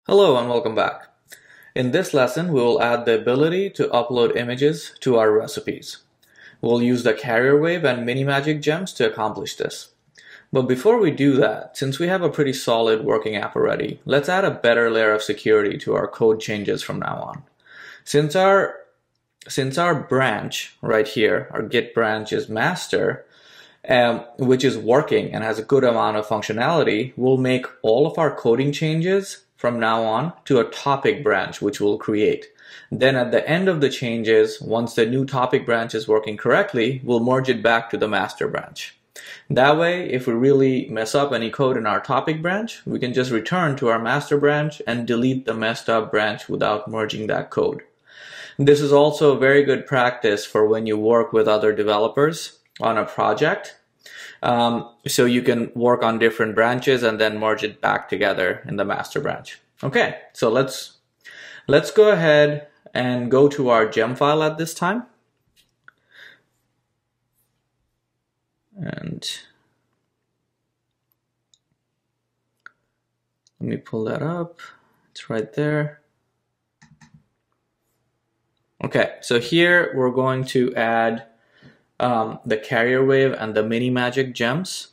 Hello and welcome back. In this lesson, we will add the ability to upload images to our recipes. We'll use the carrier wave and mini magic gems to accomplish this. But before we do that, since we have a pretty solid working app already, let's add a better layer of security to our code changes from now on. Since our branch right here, our Git branch is master, which is working and has a good amount of functionality, we'll make all of our coding changes from now on to a topic branch, which we'll create. Then at the end of the changes, once the new topic branch is working correctly, we'll merge it back to the master branch. That way, if we really mess up any code in our topic branch, we can just return to our master branch and delete the messed up branch without merging that code. This is also a very good practice for when you work with other developers on a project. So you can work on different branches and then merge it back together in the master branch. Okay, so let's go ahead and go to our gem file at this time. And let me pull that up. It's right there. Okay, so here we're going to add the carrier wave and the mini magic gems.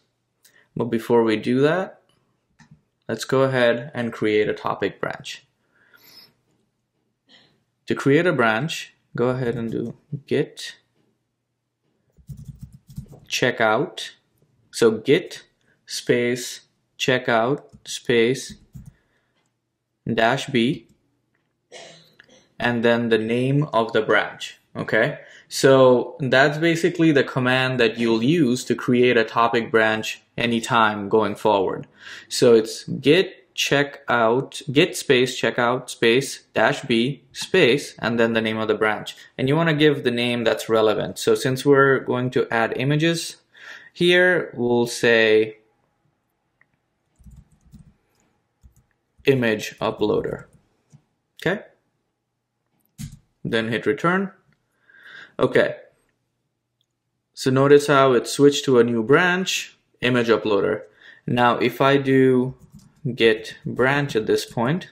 But before we do that, let's go ahead and create a topic branch. To create a branch, go ahead and do git checkout. So git space checkout space -b and then the name of the branch. Okay, so that's basically the command that you'll use to create a topic branch anytime going forward. So it's git space checkout space -b space and then the name of the branch. And you want to give the name that's relevant. So since we're going to add images here, we'll say image uploader. Okay. Then hit return. Okay. So notice how it switched to a new branch, image uploader. Now if I do git branch at this point,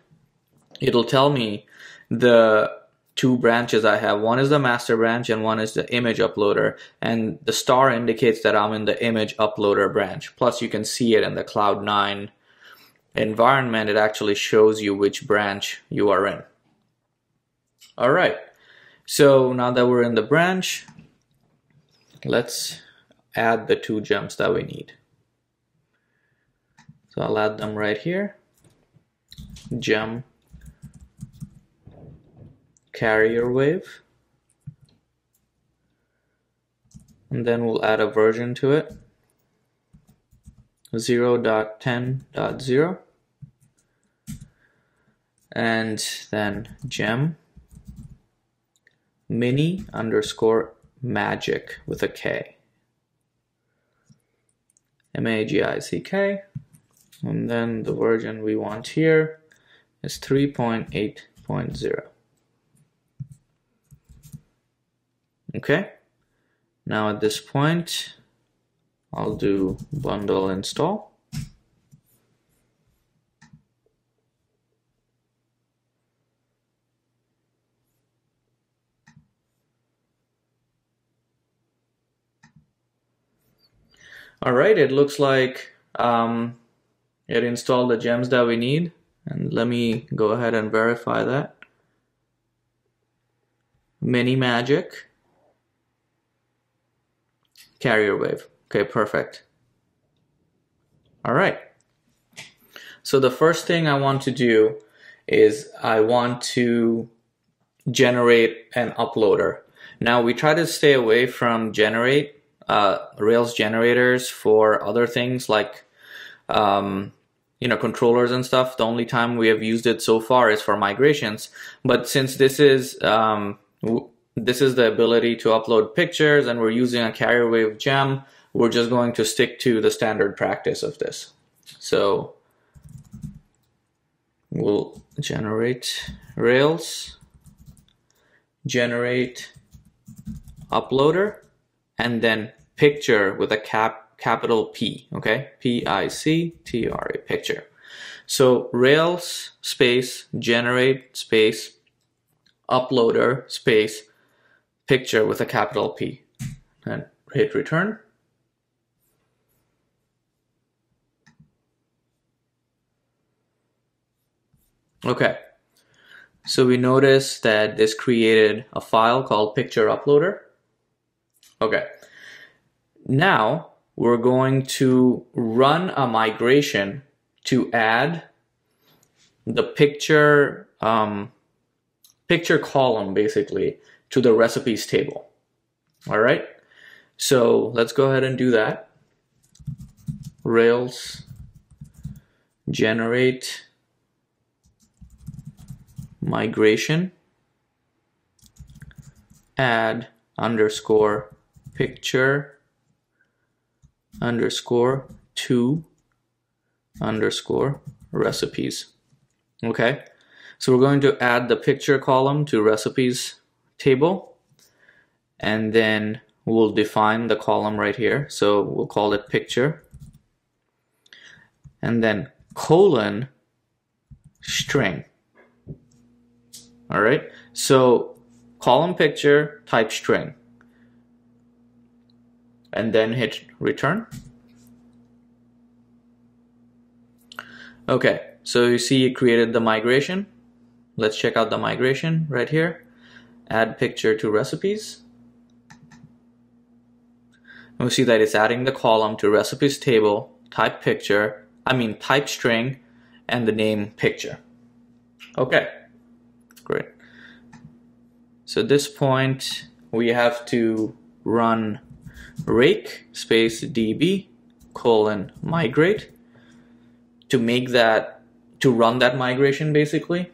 it'll tell me the two branches I have. One is the master branch and one is the image uploader. And the star indicates that I'm in the image uploader branch. Plus you can see it in the Cloud9 environment. It actually shows you which branch you are in. All right. So now that we're in the branch, let's add the two gems that we need. So I'll add them right here. Gem carrier wave. And then we'll add a version to it. 0.10.0. And then gem mini underscore magic with a K. MAGICK. And then the version we want here is 3.8.0. Okay. Now at this point, I'll do bundle install. All right, it looks like it installed the gems that we need. And let me go ahead and verify that. Mini magic, carrier wave. Okay, perfect. All right. So the first thing I want to do is I want to generate an uploader. Now we try to stay away from generate Rails generators for other things like controllers and stuff. The only time we have used it so far is for migrations. But since this is the ability to upload pictures and we're using a carrier wave gem, we're just going to stick to the standard practice of this. So we'll generate Rails, generate uploader, and then picture with a capital P, okay? P-I-C-T-R-A, picture. So Rails space generate space uploader space picture with a capital P, and hit return. Okay, so we notice that this created a file called picture uploader. Okay, now we're going to run a migration to add the picture column basically to the recipes table. All right, so let's go ahead and do that. Rails generate migration add underscore picture underscore to underscore recipes. Okay, so we're going to add the picture column to recipes table, and then we'll define the column right here. So we'll call it picture, and then colon string. All right, so column picture type string, and then hit return. Okay, so you see it created the migration. Let's check out the migration right here. Add picture to recipes. And we see that it's adding the column to recipes table, type string, and the name picture. Okay, great. So at this point, we have to run rake space db colon migrate to run that migration basically.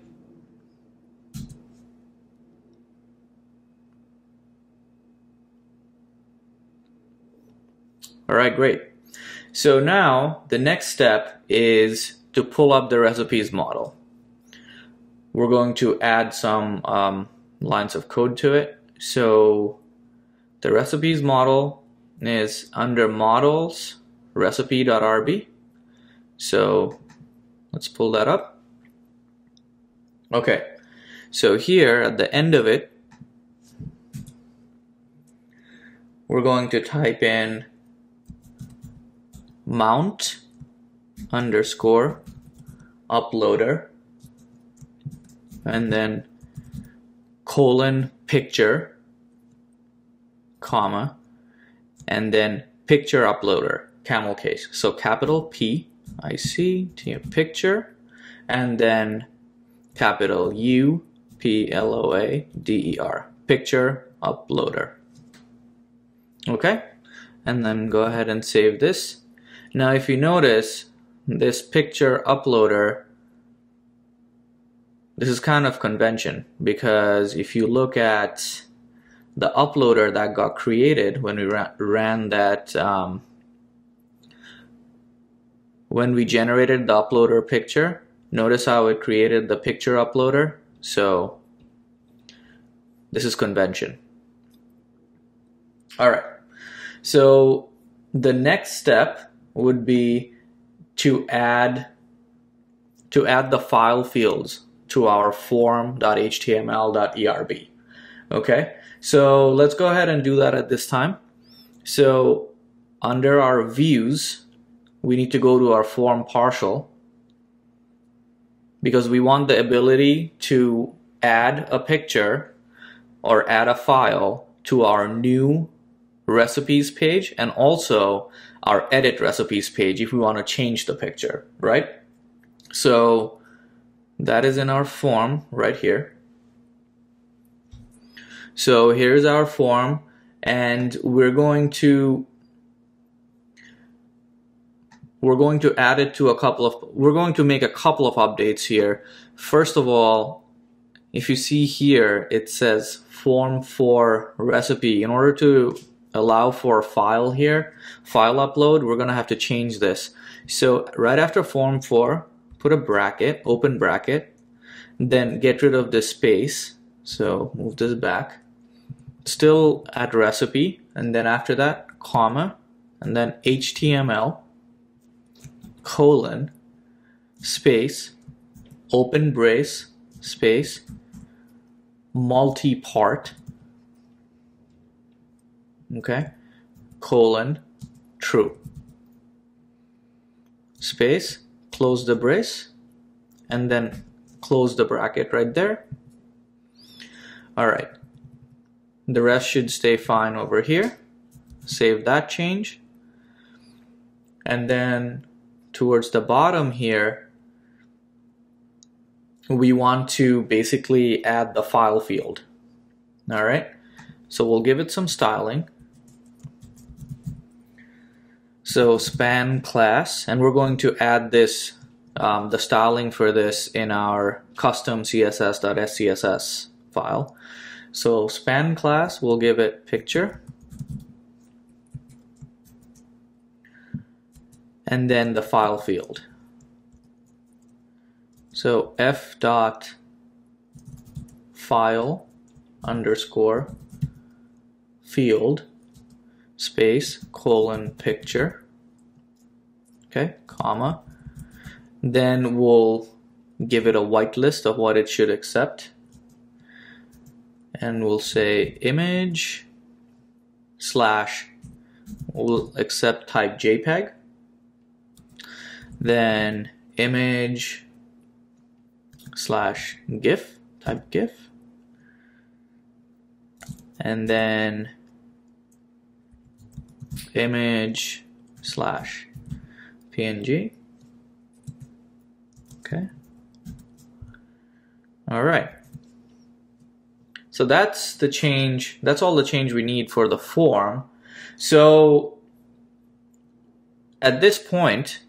All right, great. So now the next step is to pull up the recipes model. We're going to add some lines of code to it. So the recipes model is under models recipe.rb. So let's pull that up. Okay, so here at the end of it, we're going to type in mount underscore uploader and then colon picture comma and then picture uploader camel case. So capital P I C T picture and then capital U P L O A D E R picture uploader. Okay, and then go ahead and save this. Now if you notice this picture uploader, this is kind of convention, because if you look at the uploader that got created when we ran that when we generated the uploader picture, notice how it created the picture uploader. So this is convention. All right, so the next step would be to add the file fields to our form.html.erb. Okay, so let's go ahead and do that at this time. So under our views, we need to go to our form partial, because we want the ability to add a picture or add a file to our new recipes page and also our edit recipes page if we want to change the picture, right? So that is in our form right here. So here's our form, and we're going to add it to we're going to make a couple of updates here. First of all, if you see here, it says form for recipe. In order to allow for a file here, file upload, we're gonna have to change this. So right after form for, put a bracket, open bracket, then get rid of this space. So move this back. Still at recipe, and then after that, comma, and then HTML, colon, space, open brace, space, multi-part, okay, colon, true, space, close the brace, and then close the bracket right there. All right, the rest should stay fine over here. Save that change. And then towards the bottom here, we want to basically add the file field. All right, so we'll give it some styling. So span class, and we're going to add this, the styling for this in our custom css.scss file. So span class, we'll give it picture, and then the file field. So f dot file underscore field space colon picture, okay, comma. Then we'll give it a whitelist of what it should accept, and we'll say image slash, we'll accept type JPEG, then image slash GIF, type GIF, and then image slash PNG. Okay. All right. So that's the change. That's all the change we need for the form. So at this point,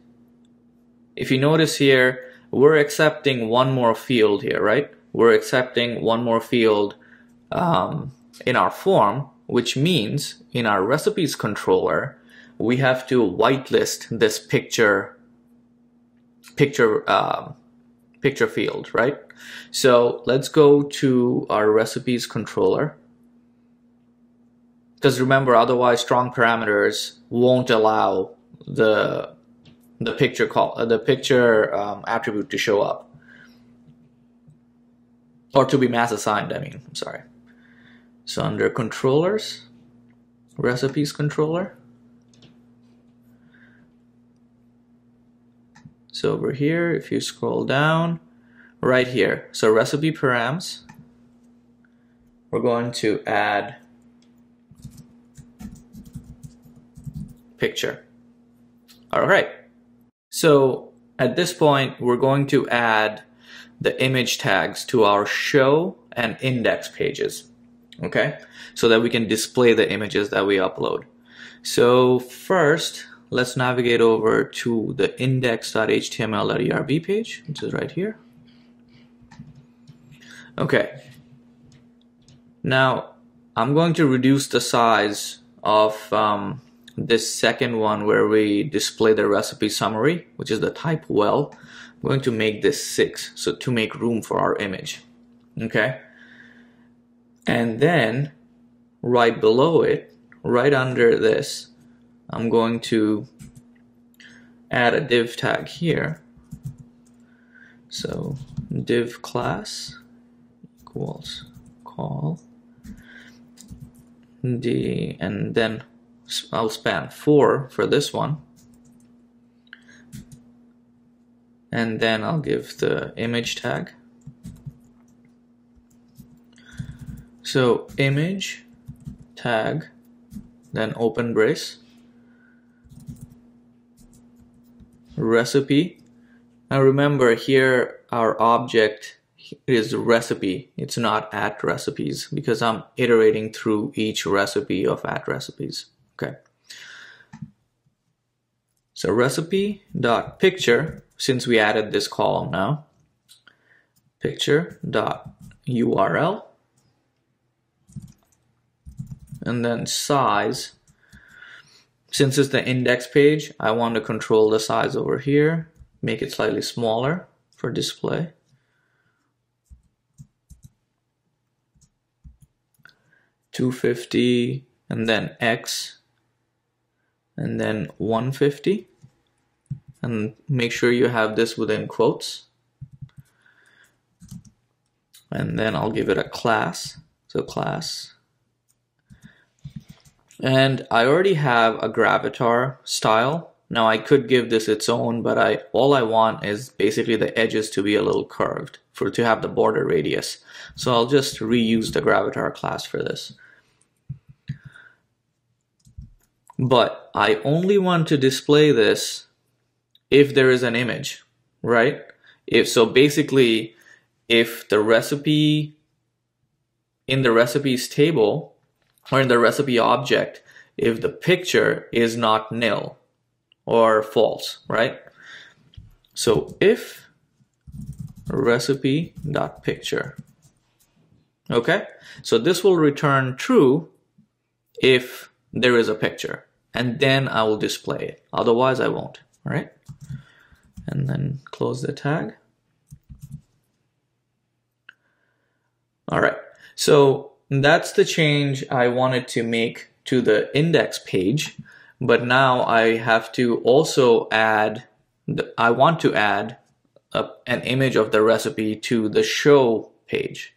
if you notice here, we're accepting one more field here, right? We're accepting one more field in our form, which means in our recipes controller, we have to whitelist this picture field, right? So let's go to our recipes controller, because remember, otherwise strong parameters won't allow the picture attribute to show up, or to be mass assigned, I'm sorry. So under controllers, recipes controller, so over here, if you scroll down, right here, so recipe params, we're going to add picture. All right. So at this point, we're going to add the image tags to our show and index pages, okay? So that we can display the images that we upload. So first, let's navigate over to the index.html.erb page, which is right here. Okay. Now, I'm going to reduce the size of this second one where we display the recipe summary, which is the type well. I'm going to make this 6, so to make room for our image, okay? And then right below it, right under this, I'm going to add a div tag here. So div class equals call d, and then I'll span 4 for this one, and then I'll give the image tag. So image tag, then open brace, recipe. Now remember here our object is recipe, it's not at recipes, because I'm iterating through each recipe of at recipes. Okay. So recipe.picture, since we added this column now, picture.url, and then size. Since it's the index page, I want to control the size over here, make it slightly smaller for display. $250, and then X, and then 150, and make sure you have this within quotes. And then I'll give it a class. So class. And I already have a Gravatar style. Now I could give this its own, but all I want is basically the edges to be a little curved to have the border radius. So I'll just reuse the Gravatar class for this. But I only want to display this if there is an image, right? So basically, if the recipe in the recipes table or in the recipe object, if the picture is not nil or false, right? So if recipe.picture, okay? So this will return true if there is a picture, and then I will display it. Otherwise I won't, all right? And then close the tag. All right, so that's the change I wanted to make to the index page, but now I have to also add, I want to add an image of the recipe to the show page.